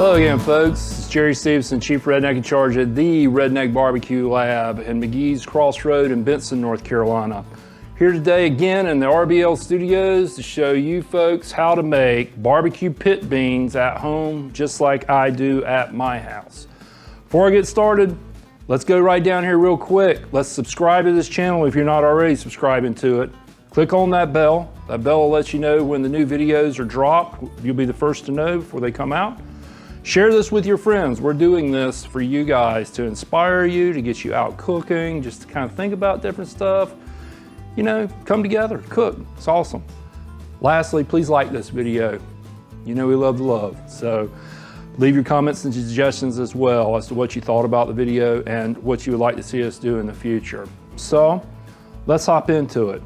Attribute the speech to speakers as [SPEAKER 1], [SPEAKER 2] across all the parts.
[SPEAKER 1] Hello again, folks. It's Jerry Stevenson, Chief Redneck in charge at the Redneck BBQ Lab in McGee's Crossroad in Benson, North Carolina. Here today again in the RBL studios to show you folks how to make barbecue pit beans at home, just like I do at my house. Before I get started, let's go right down here real quick. Let's subscribe to this channel if you're not already subscribing to it. Click on that bell. That bell will let you know when the new videos are dropped. You'll be the first to know before they come out. Share this with your friends. We're doing this for you guys to inspire you, to get you out cooking, just to kind of think about different stuff. You know, come together, cook. It's awesome. Lastly, please like this video. You know we love the love. So leave your comments and suggestions as well as to what you thought about the video and what you would like to see us do in the future. So let's hop into it.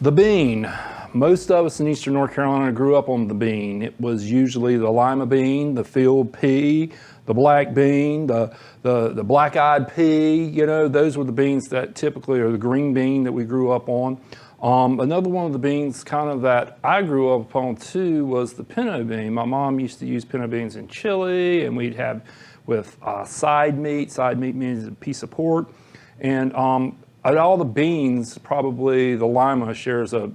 [SPEAKER 1] The bean. Most of us in Eastern North Carolina grew up on the bean. It was usually the lima bean, the field pea, the black bean, the black-eyed pea. You know, those were the beans that typically are the green bean that we grew up on. Another one of the beans kind of that I grew up on too was the pinto bean. My mom used to use pinto beans in chili, and we'd have with side meat. Side meat means a piece of pork. And out of all the beans, probably the lima shares a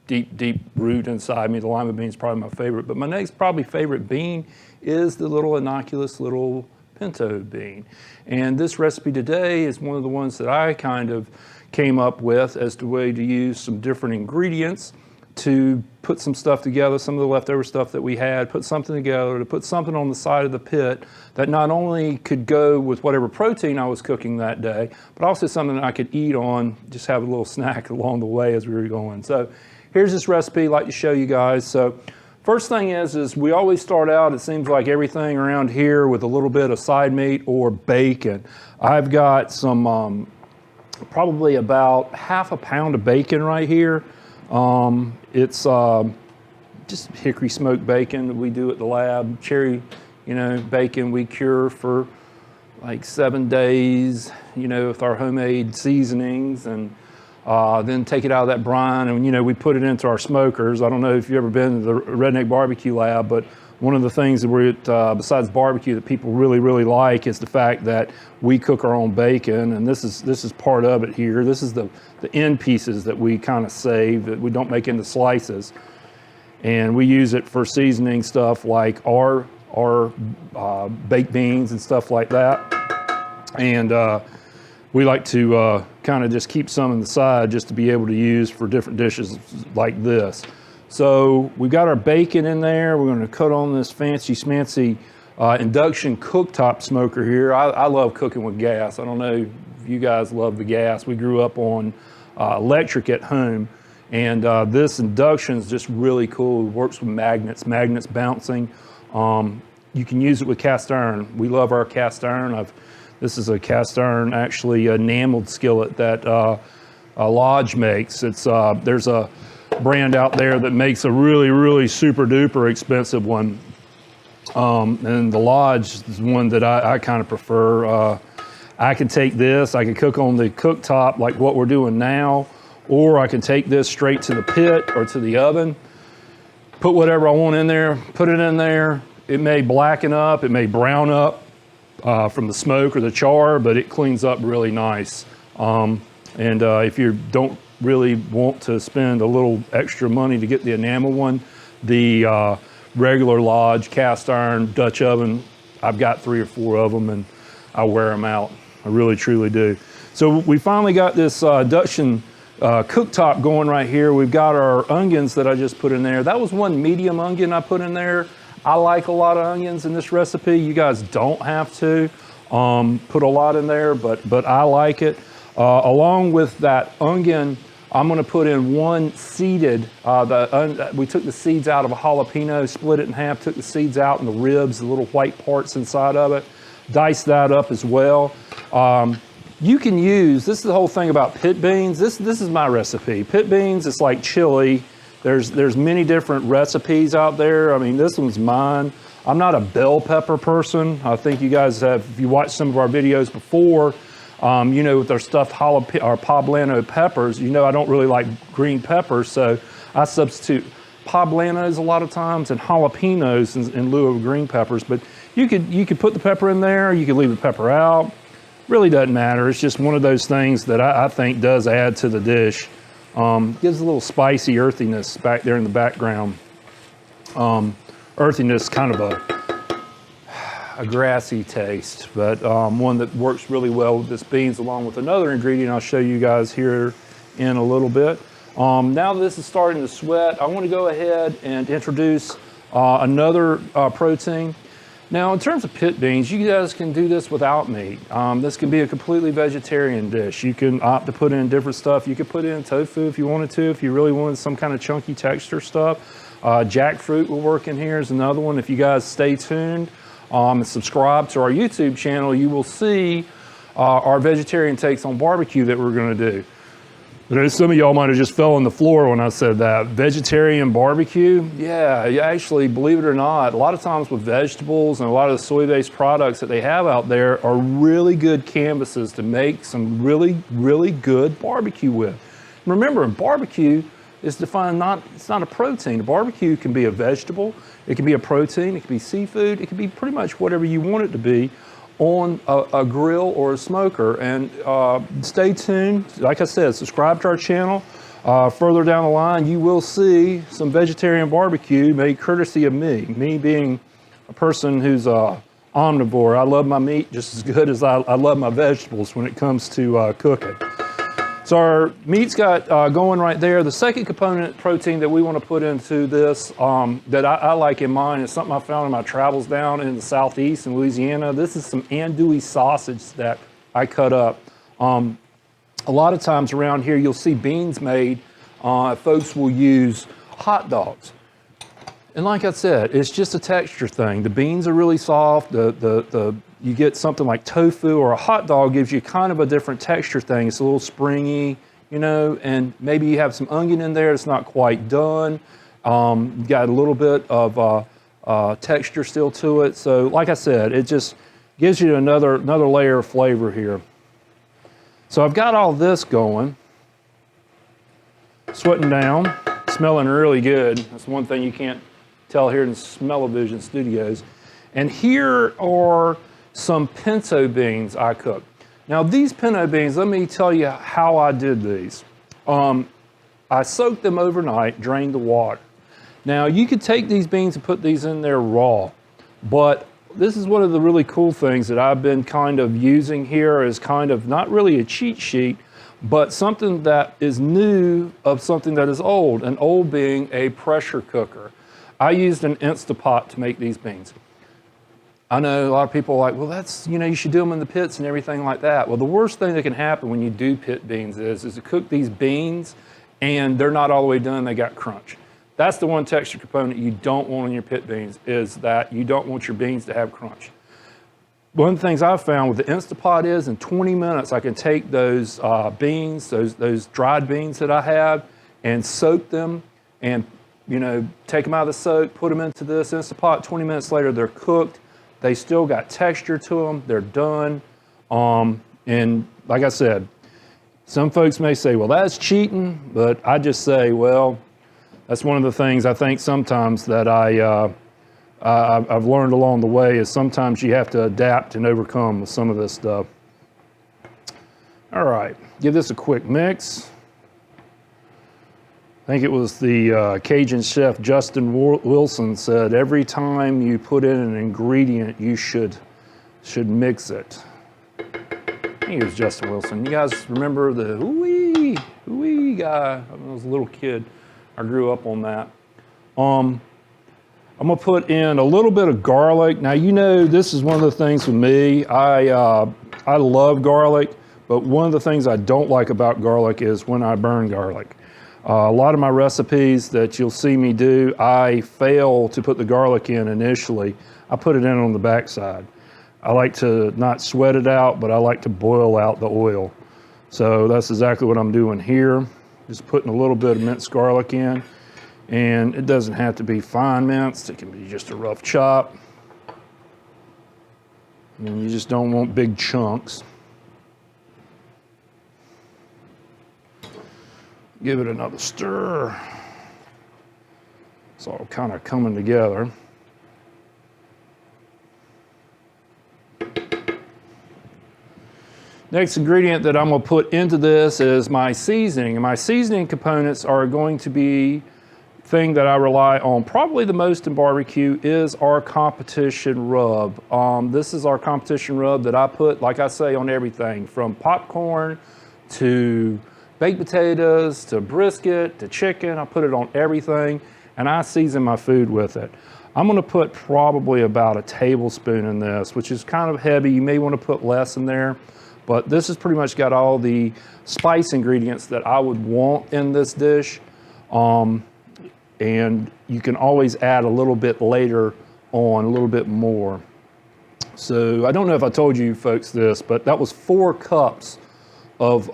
[SPEAKER 1] deep root inside me. The lima bean is probably my favorite, but my next probably favorite bean is the little innocuous little pinto bean. And this recipe today is one of the ones that I kind of came up with as the way to use some different ingredients to put some stuff together, some of the leftover stuff that we had, put something together to put something on the side of the pit that not only could go with whatever protein I was cooking that day, but also something that I could eat on, just have a little snack along the way as we were going. So here's this recipe I'd like to show you guys. So first thing is we always start out, it seems like everything around here with a little bit of side meat or bacon. I've got some, probably about half a pound of bacon right here. It's just hickory smoked bacon that we do at the lab. Cherry, you know, bacon we cure for like 7 days, you know, with our homemade seasonings, and then take it out of that brine, and you know, we put it into our smokers. I don't know if you've ever been to the Redneck BBQ Lab, but one of the things that we're besides barbecue that people really like is the fact that we cook our own bacon, and this is part of it here. This is the end pieces that we kind of save, that we don't make into slices, and we use it for seasoning stuff like our baked beans and stuff like that. And we like to kind of just keep some on the side just to be able to use for different dishes like this. So we've got our bacon in there. We're going to cut on this fancy schmancy induction cooktop smoker here. I love cooking with gas. I don't know if you guys love the gas. We grew up on electric at home, and this induction is just really cool. It works with magnets bouncing. You can use it with cast iron. We love our cast iron. This is a cast iron, actually enameled skillet that Lodge makes. There's a brand out there that makes a really super duper expensive one, and the Lodge is one that I kind of prefer. I can take this, I can cook on the cooktop like what we're doing now, or I can take this straight to the pit or to the oven, put whatever I want in there, put it in there. It may blacken up, it may brown up from the smoke or the char, but it cleans up really nice. If you don't really want to spend a little extra money to get the enamel one, the regular Lodge cast iron Dutch oven, I've got 3 or 4 of them, and I wear them out. I really truly do. So we finally got this induction cooktop going right here. We've got our onions that I just put in there. That was one medium onion I put in there. I like a lot of onions in this recipe. You guys don't have to put a lot in there, but I like it. Along with that onion, I'm gonna put in one seeded, we took the seeds out of a jalapeno, split it in half, took the seeds out and the ribs, the little white parts inside of it, diced that up as well. You can use, this is the whole thing about pit beans. This is my recipe. Pit beans, it's like chili. There's many different recipes out there. I mean, this one's mine. I'm not a bell pepper person. I think you guys have, if you watched some of our videos before, you know, with our stuffed jalapeno or poblano peppers, you know I don't really like green peppers, so I substitute poblanos a lot of times and jalapenos in lieu of green peppers. But you could put the pepper in there, you could leave the pepper out. Really doesn't matter. It's just one of those things that I think does add to the dish. Gives a little spicy earthiness back there in the background. Earthiness, kind of a grassy taste, but one that works really well with this beans, along with another ingredient I'll show you guys here in a little bit. Now that this is starting to sweat, I want to go ahead and introduce another protein. Now, in terms of pit beans, you guys can do this without meat. This can be a completely vegetarian dish. You can opt to put in different stuff. You could put in tofu if you wanted to, if you really wanted some kind of chunky texture stuff. Jackfruit will work in here is another one. If you guys stay tuned and subscribe to our YouTube channel, you will see our vegetarian takes on barbecue that we're going to do. Some of y'all might have just fell on the floor when I said that. Vegetarian barbecue? Yeah, actually, believe it or not, a lot of times with vegetables and a lot of the soy-based products that they have out there are really good canvases to make some really, really good barbecue with. And remember, barbecue is defined it's not a protein. A barbecue can be a vegetable, it can be a protein, it can be seafood, it can be pretty much whatever you want it to be on a grill or a smoker. And stay tuned. Like I said, subscribe to our channel. Further down the line, you will see some vegetarian barbecue made courtesy of me being a person who's omnivore. I love my meat just as good as I love my vegetables when it comes to cooking. So our meat's got going right there. The second component protein that we want to put into this that I like in mine is something I found in my travels down in the southeast in Louisiana. This is some andouille sausage that I cut up. A lot of times around here you'll see beans made. Folks will use hot dogs. And like I said, it's just a texture thing. The beans are really soft. You get something like tofu or a hot dog gives you kind of a different texture thing. It's a little springy, you know, and maybe you have some onion in there. It's not quite done. You got a little bit of texture still to it. So like I said, it just gives you another layer of flavor here. So I've got all this going, sweating down, smelling really good. That's one thing you can't tell here in Smell-O-Vision Studios. And here are some pinto beans I cooked. Now these pinto beans, let me tell you how I did these. I soaked them overnight, drained the water. Now you could take these beans and put these in there raw, but this is one of the really cool things that I've been kind of using here as kind of not really a cheat sheet, but something that is new of something that is old, and old being a pressure cooker. I used an Instapot to make these beans. I know a lot of people are like, well, that's, you know, you should do them in the pits and everything like that. Well, the worst thing that can happen when you do pit beans is to cook these beans and they're not all the way done, they got crunch. That's the one texture component you don't want in your pit beans, is that you don't want your beans to have crunch. One of the things I've found with the Instapot is in 20 minutes, I can take those beans, those dried beans that I have, and soak them and, you know, take them out of the soak, put them into this Instapot. 20 minutes later, they're cooked. They still got texture to them. They're done. And like I said, some folks may say, well, that's cheating. But I just say, well, that's one of the things I think sometimes that I've learned along the way is sometimes you have to adapt and overcome with some of this stuff. All right, give this a quick mix. I think it was the Cajun chef Justin Wilson said, every time you put in an ingredient, you should mix it. I think it was Justin Wilson. You guys remember the ooh-wee guy? When I was a little kid, I grew up on that. I'm gonna put in a little bit of garlic. Now, you know, this is one of the things with me. I love garlic, but one of the things I don't like about garlic is when I burn garlic. A lot of my recipes that you'll see me do, I fail to put the garlic in initially. I put it in on the backside. I like to not sweat it out, but I like to boil out the oil. So that's exactly what I'm doing here. Just putting a little bit of minced garlic in. And it doesn't have to be fine minced. It can be just a rough chop. And you just don't want big chunks. Give it another stir. It's all kind of coming together. Next ingredient that I'm going to put into this is my seasoning. And my seasoning components are going to be thing that I rely on probably the most in barbecue is our competition rub. This is our competition rub that I put, like I say, on everything from popcorn to baked potatoes to brisket to chicken. I put it on everything and I season my food with it. I'm going to put probably about a tablespoon in this, which is kind of heavy. You may want to put less in there. But this has pretty much got all the spice ingredients that I would want in this dish. And you can always add a little bit later on, a little bit more. So I don't know if I told you folks this, but that was 4 cups of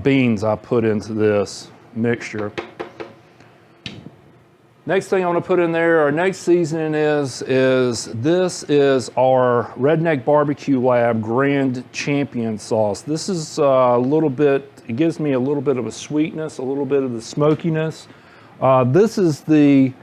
[SPEAKER 1] beans I put into this mixture. Next thing I want to put in there, our next seasoning is this is our Redneck BBQ Lab Grand Champion sauce. This is a little bit, it gives me a little bit of a sweetness, a little bit of the smokiness. This is the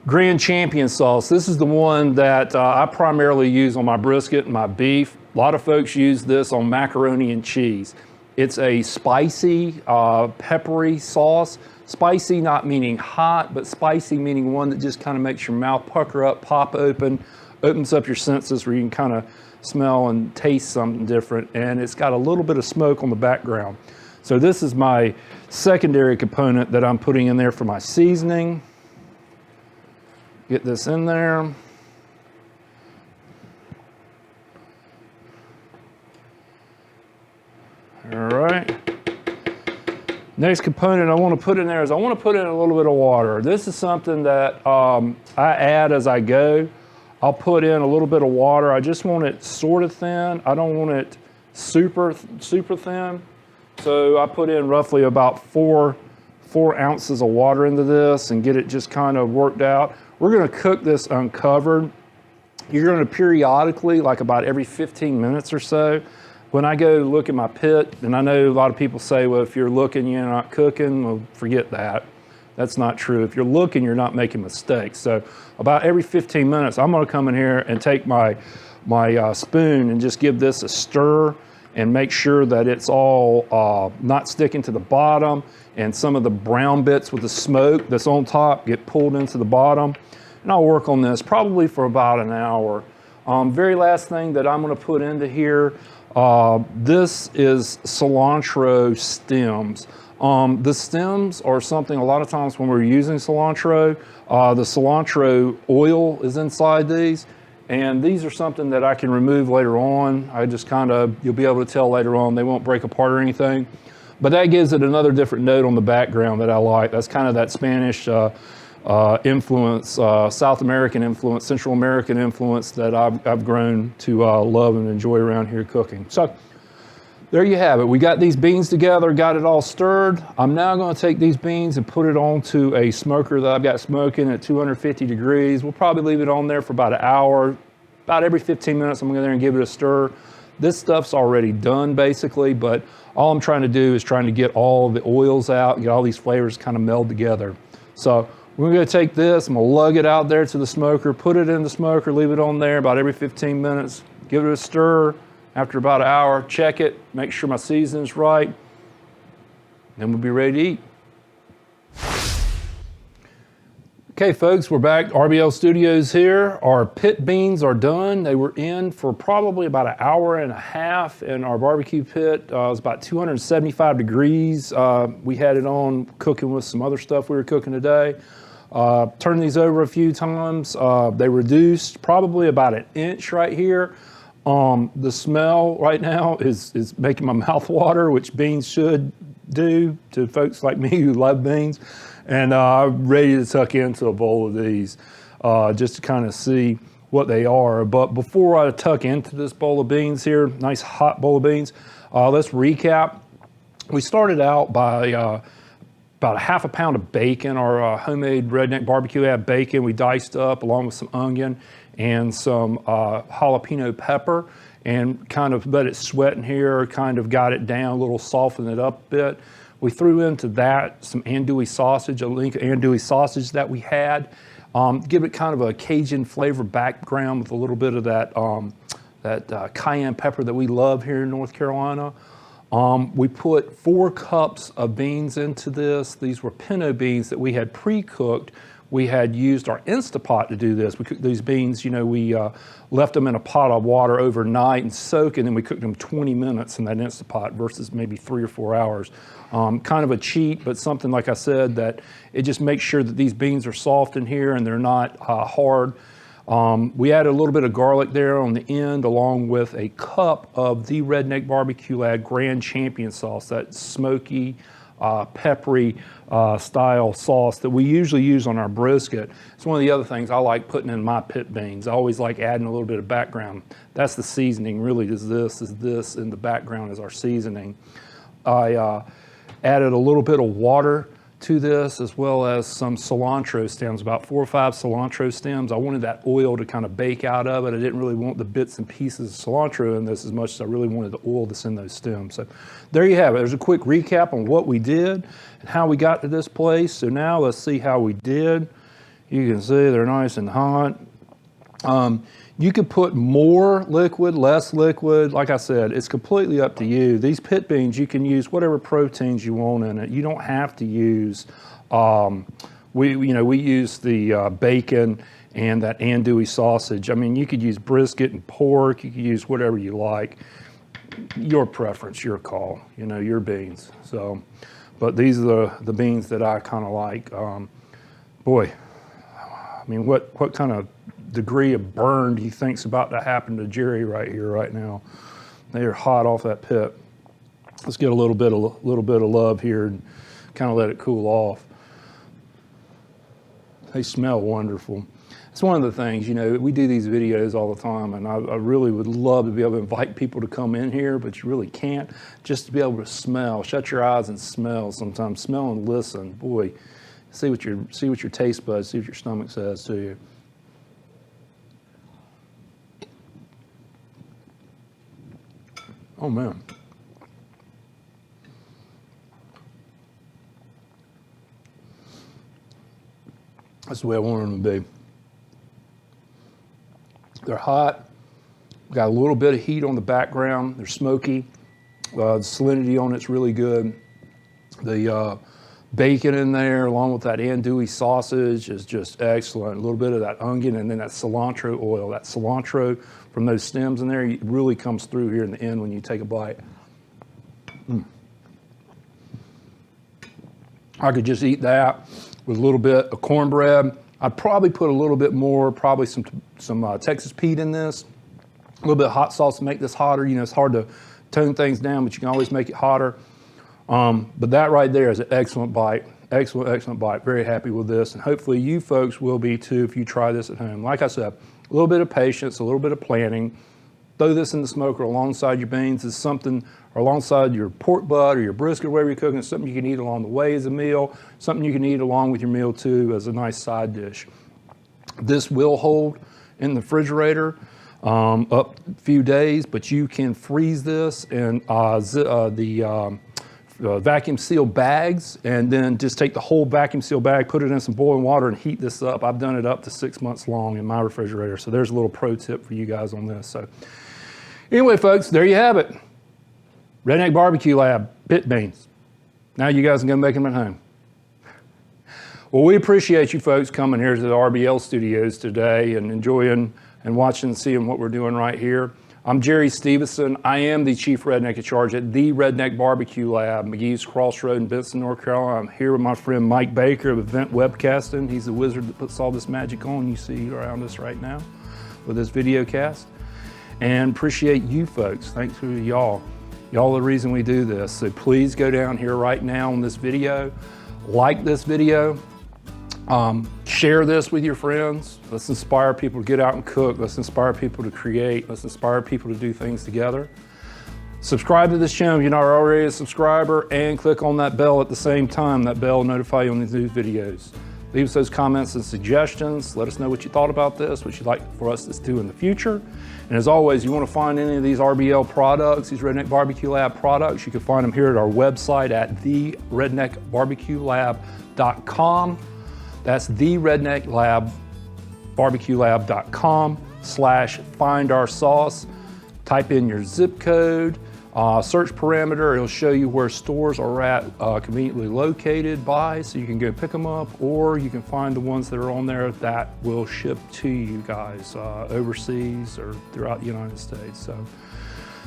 [SPEAKER 1] Grand Champion sauce. This is the one that I primarily use on my brisket and my beef. A lot of folks use this on macaroni and cheese. It's a spicy, peppery sauce. Spicy not meaning hot, but spicy meaning one that just kind of makes your mouth pucker up, pop open, opens up your senses where you can kind of smell and taste something different. And it's got a little bit of smoke on the background. So this is my secondary component that I'm putting in there for my seasoning. Get this in there. All right. Next component I want to put in there is I want to put in a little bit of water. This is something that I add as I go. I'll put in a little bit of water. I just want it sort of thin. I don't want it super thin. So I put in roughly about 4 ounces of water into this and get it just kind of worked out. We're going to cook this uncovered. You're going to periodically, like about every 15 minutes or so, when I go look at my pit, and I know a lot of people say, well, if you're looking, you're not cooking. Well, forget that. That's not true. If you're looking, you're not making mistakes. So about every 15 minutes, I'm going to come in here and take my spoon and just give this a stir and make sure that it's all not sticking to the bottom, and some of the brown bits with the smoke that's on top get pulled into the bottom. And I'll work on this probably for about an hour. Very last thing that I'm going to put into here, this is cilantro stems. The stems are something a lot of times when we're using cilantro, the cilantro oil is inside these, and these are something that I can remove later on. I just kind of, you'll be able to tell later on, they won't break apart or anything. But that gives it another different note on the background that I like. That's kind of that Spanish influence, South American influence, Central American influence that I've grown to love and enjoy around here cooking. So there you have it. We got these beans together, got it all stirred. I'm now going to take these beans and put it onto a smoker that I've got smoking at 250 degrees. We'll probably leave it on there for about an hour. About every 15 minutes, I'm going to go there and give it a stir. This stuff's already done basically, but all I'm trying to do is trying to get all the oils out, get all these flavors kind of meld together. So we're going to take this, I'm going to lug it out there to the smoker, put it in the smoker, leave it on there about every 15 minutes, give it a stir. After about an hour, check it, make sure my seasoning's right, then we'll be ready to eat. Okay folks, we're back, RBL Studios here. Our pit beans are done. They were in for probably about an hour and a half in our barbecue pit. It was about 275 degrees. We had it on cooking with some other stuff we were cooking today. Turned these over a few times. They reduced probably about an inch right here. The smell right now is making my mouth water, which beans should do to folks like me who love beans. And I'm ready to tuck into a bowl of these just to kind of see what they are. But before I tuck into this bowl of beans here, nice hot bowl of beans, let's recap. We started out by about a half a pound of bacon, our homemade Redneck BBQ Lab bacon we diced up, along with some onion and some jalapeno pepper, and kind of let it sweat in here, kind of got it down a little, soften it up a bit. We threw into that some andouille sausage, a link of andouille sausage that we had. Give it kind of a Cajun flavor background with a little bit of that cayenne pepper that we love here in North Carolina. We put 4 cups of beans into this. These were pinto beans that we had pre-cooked. We had used our Instapot to do this. We cooked these beans, you know, we left them in a pot of water overnight and soak, and then we cooked them 20 minutes in that Instapot versus maybe 3 or 4 hours. Kind of a cheat, but something, like I said, that it just makes sure that these beans are soft in here and they're not hard. We added a little bit of garlic there on the end, along with a cup of the Redneck BBQ Lab Grand Champion sauce, that smoky, peppery style sauce that we usually use on our brisket. It's one of the other things I like putting in my pit beans. I always like adding a little bit of background. That's the seasoning, really, is this in the background is our seasoning. I added a little bit of water to this, as well as some cilantro stems, about 4 or 5 cilantro stems. I wanted that oil to kind of bake out of it. I didn't really want the bits and pieces of cilantro in this as much as I really wanted the oil that's in those stems. So there you have it. There's a quick recap on what we did and how we got to this place. So now let's see how we did. You can see they're nice and hot. You could put more liquid, less liquid. Like I said, it's completely up to you. These pit beans, you can use whatever proteins you want in it. You don't have to use, we use the bacon and that andouille sausage. I mean, you could use brisket and pork. You could use whatever you like. Your preference, your call, you know, your beans. So, but these are the beans that I kind of like. Boy, I mean, what kind of degree of burn do you think's about to happen to Jerry right here, right now? They are hot off that pit. Let's get a little bit of love here and kind of let it cool off. They smell wonderful. It's one of the things, you know, we do these videos all the time, and I really would love to be able to invite people to come in here, but you really can't. Just to be able to smell, shut your eyes and smell sometimes. Smell and listen. Boy, see what your taste buds, see what your stomach says to you. Oh man. That's the way I want them to be. They're hot, got a little bit of heat on the background, they're smoky, the salinity on it's really good. The bacon in there, along with that andouille sausage, is just excellent. A little bit of that onion and then that cilantro oil. That cilantro from those stems in there really comes through here in the end when you take a bite. I could just eat that with a little bit of cornbread. I'd probably put a little bit more, probably some Texas Pete in this. A little bit of hot sauce to make this hotter. You know, it's hard to tone things down, but you can always make it hotter. But that right there is an excellent bite. Excellent bite. Very happy with this. And hopefully you folks will be too if you try this at home. Like I said, a little bit of patience, a little bit of planning. Throw this in the smoker alongside your beans. It's something, or alongside your pork butt or your brisket, whatever you're cooking. It's something you can eat along the way as a meal. Something you can eat along with your meal too as a nice side dish. This will hold in the refrigerator up a few days, but you can freeze this in vacuum sealed bags, and then just take the whole vacuum sealed bag, put it in some boiling water, and heat this up. I've done it up to 6 months long in my refrigerator. So there's a little pro tip for you guys on this. So anyway, folks, there you have it. Redneck BBQ Lab, pit beans. Now you guys can go make them at home. Well, we appreciate you folks coming here to the RBL studios today and enjoying and watching and seeing what we're doing right here. I'm Jerry Stevenson. I am the Chief Redneck in Charge at the Redneck BBQ Lab, McGee's Crossroad in Benson, North Carolina. I'm here with my friend Mike Baker of Event Webcasting. He's the wizard that puts all this magic on you see around us right now with this video cast. And appreciate you folks. Thanks for y'all. Y'all are the reason we do this. So please go down here right now on this video, like this video, share this with your friends. Let's inspire people to get out and cook. Let's inspire people to create. Let's inspire people to do things together.
[SPEAKER 2] Subscribe to this channel if you're not already a subscriber, and click on that bell at the same time. That bell will notify you on these new videos. Leave us those comments and suggestions. Let us know what you thought about this, what you'd like for us to do in the future. And as always, you want to find any of these RBL products, these Redneck BBQ Lab products, you can find them here at our website at theredneckbbqlab.com. That's theredneckbbqlab.com/findourSauce. Type in your zip code, search parameter. It'll show you where stores are conveniently located by, so you can go pick them up, or you can find the ones that are on there that will ship to you guys overseas or throughout the United States. So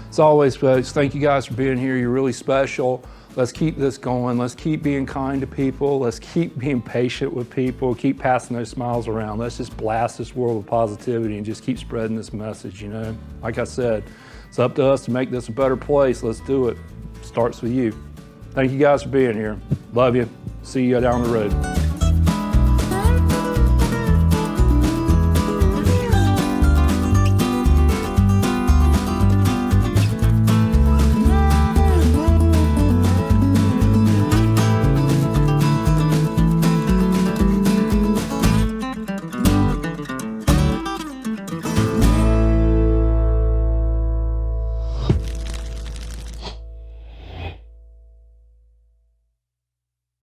[SPEAKER 2] as always, folks, thank you guys for being here. You're really special. Let's keep this going. Let's keep being kind to people. Let's keep being patient with people. Keep passing those smiles around. Let's just blast this world with positivity and just keep spreading this message, you know? Like I said, it's up to us to make this a better place. Let's do it. Starts with you. Thank you guys for being here. Love you. See you down the road.